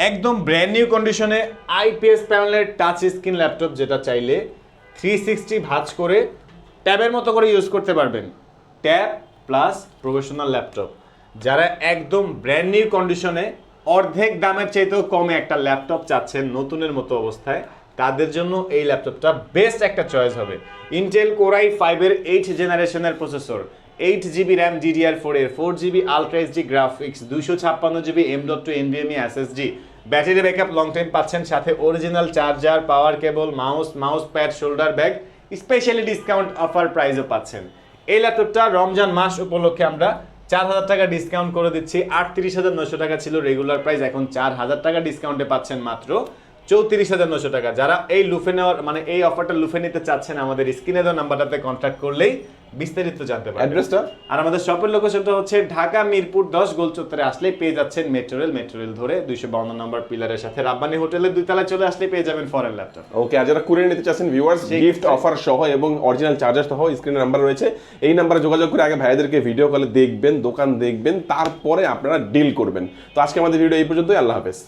একদম brand new কন্ডিশনে IPS প্যানেলের টাচ স্ক্রিন ল্যাপটপ, যেটা চাইলে 360 ভাঁজ করে ট্যাবের মতো করে ইউজ করতে পারবেন। Tab plus professional laptop. যারা একদম ব্র্যান্ড নিউ কন্ডিশনে অর্ধেক দামের চাইতেও কমে একটা ল্যাপটপ চাচ্ছেন নতুনের মতো অবস্থায়, তাদের জন্য এই ল্যাপটপটা বেস্ট একটা চয়েস হবে। ইন্টেল কোরাই 5-এর 8 জেনারেশনের প্রসেসর, 8GB র্যাম DDR4 এর, 4GB ultra HD graphics, 256GB M.2 NVMe SSD, battery backup long time পাচ্ছেন, সাথে original charger, power cable, mouse pad, shoulder bag, specially discount offer প্রাইসও পাচ্ছেন। এই ল্যাপটপটা রমজান মাস উপলক্ষে আমরা 4000 টাকা ডিসকাউন্ট করে দিচ্ছি। 38,900 টাকা ছিল রেগুলার প্রাইস, এখন 4000 টাকা ডিসকাউন্টে পাচ্ছেন মাত্র 34,900 টাকা। যারা এই লুফে নেওয়ার মানে এই অফারটা লুফে নিতে চাচ্ছেন, আমাদের স্ক্রিনে দেওয়া নাম্বারটাতে কন্ট্যাক্ট করলেই বিস্তারিত জানতে পারবেন। অ্যাড্রেসটা আর আমাদের শপের লোকেশনটা হচ্ছে ঢাকা মিরপুর 10 গোল চত্বরে আসলে পেয়ে যাচ্ছেন মেট্রো রেল ধরে 252 নম্বর পিলারের সাথে রাব্বানি হোটেলের 2 তলায় চলে আসলে পেয়ে যাবেন ফরেন ল্যাপটপ। ওকে, আর যারা কুরিয়ার নিতে চাচ্ছেন ভিউয়ার্স, গিফট অফার সহ এবং অরিজিনাল চার্জার সহ স্ক্রিনে নাম্বার রয়েছে, এই নাম্বারে যোগাযোগ করে আগে ভাইদেরকে ভিডিও কলে দেখবেন, দোকান দেখবেন, তারপরে আপনারা ডিল করবেন। তো আজকে আমাদের ভিডিও এই পর্যন্তই। আল্লাহ হাফেজ।